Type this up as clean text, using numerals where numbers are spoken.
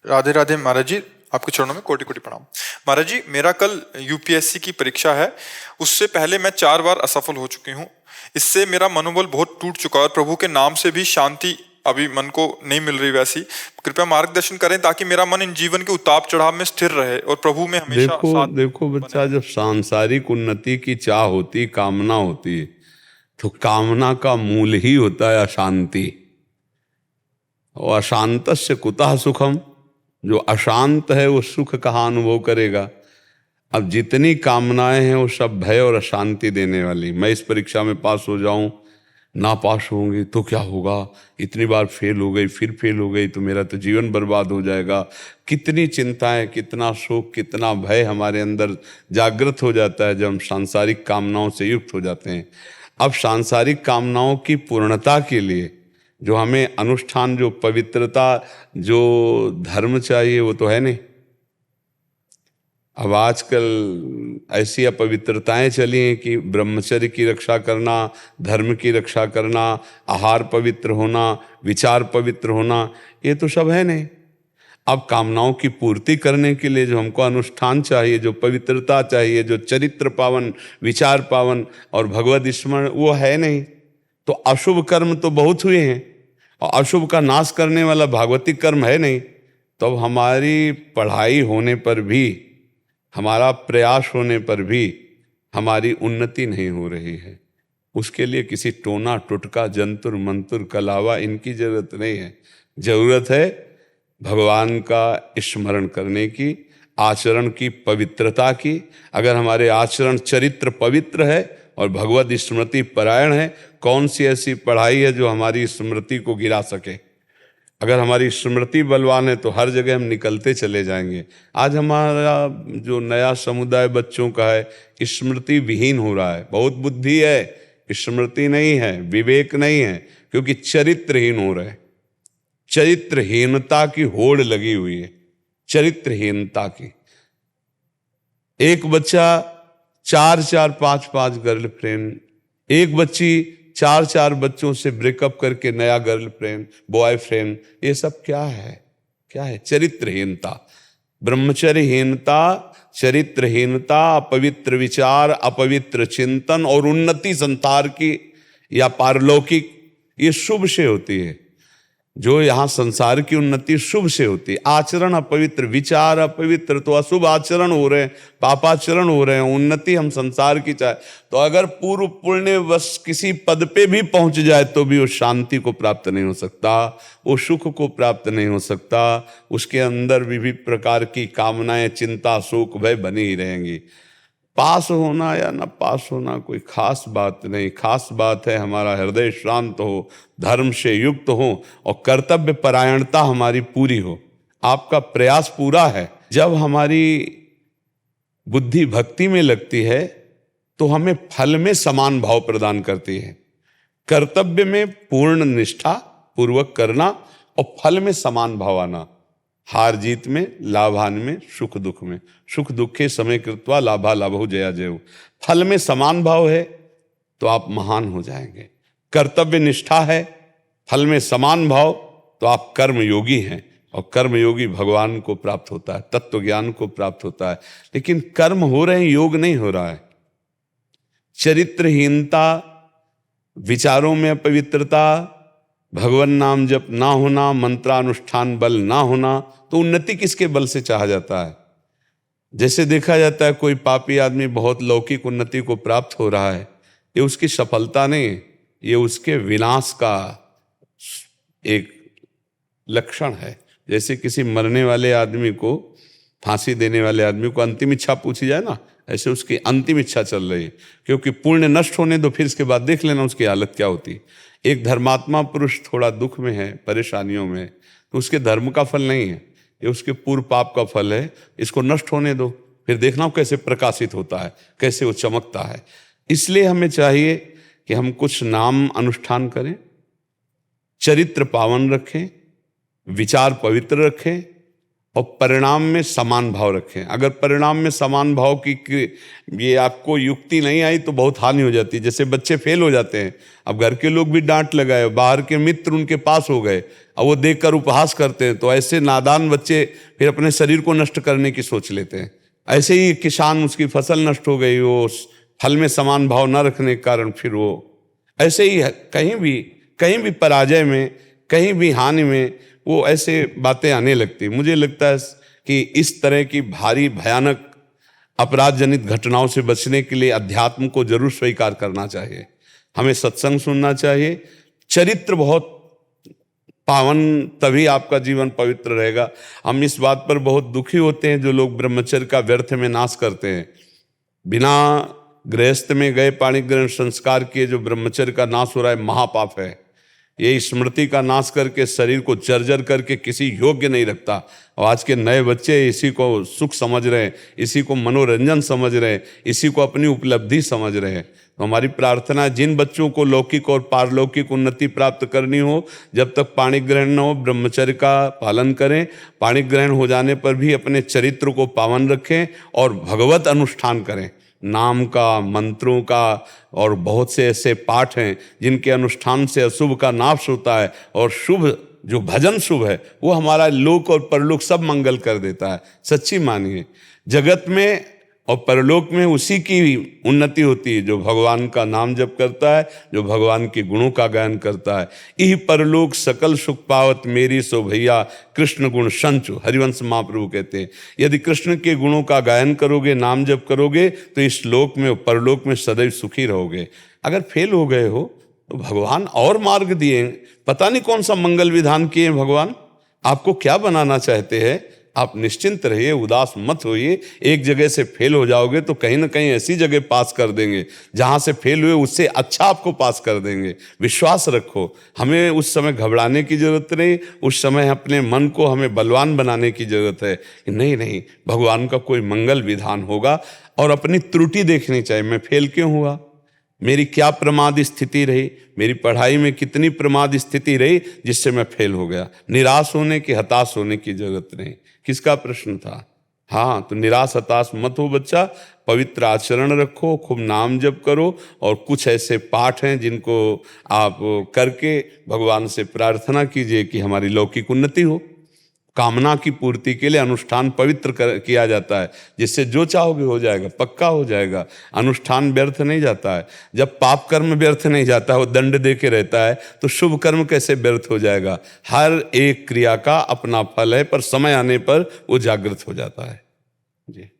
राधे राधे महाराज जी, आपके चरणों में कोटि कोटि प्रणाम। महाराज जी, मेरा कल यूपीएससी की परीक्षा है। उससे पहले मैं 4 बार असफल हो चुकी हूँ। इससे मेरा मनोबल बहुत टूट चुका है और प्रभु के नाम से भी शांति अभी मन को नहीं मिल रही वैसी। कृपया मार्गदर्शन करें ताकि मेरा मन इन जीवन के उतार चढ़ाव में स्थिर रहे और प्रभु में हमेशा देखो साथ देखो बने बच्चा, रहे। जब सांसारिक उन्नति की चाह होती, कामना होती, तो कामना का मूल ही होता है अशांति। और अशांतस्य कुतः सुखम, जो अशांत है वो सुख कहाँ अनुभव करेगा। अब जितनी कामनाएं हैं वो सब भय और अशांति देने वाली। मैं इस परीक्षा में पास हो जाऊं, ना पास होंगे तो क्या होगा, इतनी बार फेल हो गई, फिर फेल हो गई तो मेरा तो जीवन बर्बाद हो जाएगा। कितनी चिंताएं, कितना शोक, कितना भय हमारे अंदर जागृत हो जाता है जब हम सांसारिक कामनाओं से युक्त हो जाते हैं। अब सांसारिक कामनाओं की पूर्णता के लिए जो हमें अनुष्ठान, जो पवित्रता, जो धर्म चाहिए वो तो है नहीं। अब आजकल ऐसी अपवित्रताएं चली हैं कि ब्रह्मचर्य की रक्षा करना, धर्म की रक्षा करना, आहार पवित्र होना, विचार पवित्र होना, ये तो सब है नहीं। अब कामनाओं की पूर्ति करने के लिए जो हमको अनुष्ठान चाहिए, जो पवित्रता चाहिए, जो चरित्र पावन, विचार पावन और भगवद स्मरण, वो है नहीं। तो अशुभ कर्म तो बहुत हुए हैं और अशुभ का नाश करने वाला भागवतिक कर्म है नहीं। तो अब हमारी पढ़ाई होने पर भी, हमारा प्रयास होने पर भी हमारी उन्नति नहीं हो रही है। उसके लिए किसी टोना टुटका, जंतुर मंतुर का अलावा इनकी जरूरत नहीं है। जरूरत है भगवान का स्मरण करने की, आचरण की पवित्रता की। अगर हमारे आचरण, चरित्र पवित्र है और भगवत स्मृति परायण है, कौन सी ऐसी पढ़ाई है जो हमारी स्मृति को गिरा सके। अगर हमारी स्मृति बलवान है तो हर जगह हम निकलते चले जाएंगे। आज हमारा जो नया समुदाय बच्चों का है, स्मृति विहीन हो रहा है। बहुत बुद्धि है, स्मृति नहीं है, विवेक नहीं है, क्योंकि चरित्रहीन हो रहे हैं। चरित्रहीनता की होड़ लगी हुई है, चरित्रहीनता की। एक बच्चा 4-4, 5-5 गर्लफ्रेंड, एक बच्ची 4-4 बच्चों से ब्रेकअप करके नया गर्लफ्रेंड, बॉयफ्रेंड, ये सब क्या है? क्या है? चरित्रहीनता, ब्रह्मचर्यहीनता, चरित्रहीनता, अपवित्र विचार, अपवित्र चिंतन और उन्नति संसार की या पारलौकिक, ये शुभ से होती है। जो यहाँ संसार की उन्नति शुभ से होती है। आचरण अपवित्र, विचार अपवित्र, तो अशुभ आचरण हो रहे हैं, पापाचरण हो रहे हैं। उन्नति हम संसार की चाहे तो अगर पूर्व पुण्य वश किसी पद पे भी पहुंच जाए तो भी वो शांति को प्राप्त नहीं हो सकता, वो सुख को प्राप्त नहीं हो सकता। उसके अंदर विविध प्रकार की कामनाएं, चिंता, शोक, भय बनी ही रहेंगी। पास होना या न पास होना कोई खास बात नहीं। खास बात है हमारा हृदय शांत हो, धर्म से युक्त हो और कर्तव्य परायणता हमारी पूरी हो। आपका प्रयास पूरा है। जब हमारी बुद्धि भक्ति में लगती है तो हमें फल में समान भाव प्रदान करती है। कर्तव्य में पूर्ण निष्ठा पूर्वक करना और फल में समान भाव आना। हार जीत में, लाभान में, सुख दुख में। सुख दुखे समय कृत्वा लाभा लाभो जया जयो। फल में समान भाव है तो आप महान हो जाएंगे। कर्तव्य निष्ठा है, फल में समान भाव, तो आप कर्म योगी हैं और कर्म योगी भगवान को प्राप्त होता है, तत्व ज्ञान को प्राप्त होता है। लेकिन कर्म हो रहे हैं, योग नहीं हो रहा है। चरित्रहीनता, विचारों में अपवित्रता, भगवान नाम जप ना होना, मंत्रानुष्ठान बल ना होना, तो उन्नति किसके बल से चाहा जाता है? जैसे देखा जाता है कोई पापी आदमी बहुत लौकिक उन्नति को प्राप्त हो रहा है, ये उसकी सफलता नहीं, ये उसके विनाश का एक लक्षण है। जैसे किसी मरने वाले आदमी को, फांसी देने वाले आदमी को अंतिम इच्छा पूछी जाए ना, ऐसे उसकी अंतिम इच्छा चल रही है, क्योंकि पुण्य नष्ट होने दो, फिर इसके बाद देख लेना उसकी हालत क्या होती। एक धर्मात्मा पुरुष थोड़ा दुख में है, परेशानियों में, तो उसके धर्म का फल नहीं है, ये उसके पूर्व पाप का फल है। इसको नष्ट होने दो, फिर देखना कैसे प्रकाशित होता है, कैसे वो चमकता है। इसलिए हमें चाहिए कि हम कुछ नाम अनुष्ठान करें, चरित्र पावन रखें, विचार पवित्र रखें और परिणाम में समान भाव रखें। अगर परिणाम में समान भाव की ये आपको युक्ति नहीं आई तो बहुत हानि हो जाती है। जैसे बच्चे फेल हो जाते हैं, अब घर के लोग भी डांट लगाए, बाहर के मित्र उनके पास हो गए, अब वो देखकर उपहास करते हैं, तो ऐसे नादान बच्चे फिर अपने शरीर को नष्ट करने की सोच लेते हैं। ऐसे ही किसान, उसकी फसल नष्ट हो गई, वो फल में समान भाव न रखने के कारण फिर वो ऐसे ही कहीं भी पराजय में, कहीं भी हानि में वो ऐसे बातें आने लगती। मुझे लगता है कि इस तरह की भारी भयानक अपराध जनित घटनाओं से बचने के लिए अध्यात्म को जरूर स्वीकार करना चाहिए। हमें सत्संग सुनना चाहिए। चरित्र बहुत पावन, तभी आपका जीवन पवित्र रहेगा। हम इस बात पर बहुत दुखी होते हैं जो लोग ब्रह्मचर्य का व्यर्थ में नाश करते हैं। बिना गृहस्थ में गए पाणी ग्रहण संस्कार किए जो ब्रह्मचर्य का नाश हो रहा है, महापाप है। ये स्मृति का नाश करके शरीर को जर्जर करके किसी योग्य नहीं रखता। और आज के नए बच्चे इसी को सुख समझ रहे हैं, इसी को मनोरंजन समझ रहे हैं, इसी को अपनी उपलब्धि समझ रहे हैं। तो हमारी प्रार्थना है, जिन बच्चों को लौकिक और पारलौकिक उन्नति प्राप्त करनी हो, जब तक पाणी ग्रहण न हो ब्रह्मचर्य का पालन करें। पाणी ग्रहण हो जाने पर भी अपने चरित्र को पावन रखें और भगवत अनुष्ठान करें। नाम का, मंत्रों का और बहुत से ऐसे पाठ हैं जिनके अनुष्ठान से अशुभ का नाश होता है और शुभ, जो भजन शुभ है, वो हमारा लोक और परलोक सब मंगल कर देता है। सच्ची मानिए, जगत में और परलोक में उसी की उन्नति होती है जो भगवान का नाम जप करता है, जो भगवान के गुणों का गायन करता है। इह परलोक सकल सुख पावत मेरी सो भैया कृष्ण गुण संचु, हरिवंश महाप्रभु कहते हैं। यदि कृष्ण के गुणों का गायन करोगे, नाम जप करोगे, तो इस लोक में और परलोक में सदैव सुखी रहोगे। अगर फेल हो गए हो तो भगवान और मार्ग दिए, पता नहीं कौन सा मंगल विधान किए भगवान, आपको क्या बनाना चाहते हैं। आप निश्चिंत रहिए, उदास मत होइए। एक जगह से फेल हो जाओगे तो कहीं ना कहीं ऐसी जगह पास कर देंगे जहां से फेल हुए उससे अच्छा आपको पास कर देंगे। विश्वास रखो। हमें उस समय घबराने की जरूरत नहीं, उस समय अपने मन को हमें बलवान बनाने की जरूरत है। नहीं, भगवान का कोई मंगल विधान होगा। और अपनी त्रुटि देखनी चाहिए, मैं फेल क्यों हुआ, मेरी क्या प्रमाद स्थिति रही, मेरी पढ़ाई में कितनी प्रमाद स्थिति रही जिससे मैं फेल हो गया। निराश होने की, हताश होने की जरूरत नहीं। किसका प्रश्न था? हाँ, तो निराश हताश मत हो बच्चा। पवित्र आचरण रखो, खूब नाम जप करो और कुछ ऐसे पाठ हैं जिनको आप करके भगवान से प्रार्थना कीजिए कि हमारी लौकिक उन्नति हो। कामना की पूर्ति के लिए अनुष्ठान पवित्र किया जाता है, जिससे जो चाहोगे हो जाएगा, पक्का हो जाएगा। अनुष्ठान व्यर्थ नहीं जाता है। जब पाप कर्म व्यर्थ नहीं जाता, वो दंड दे के रहता है, तो शुभ कर्म कैसे व्यर्थ हो जाएगा। हर एक क्रिया का अपना फल है, पर समय आने पर वो जागृत हो जाता है। जी।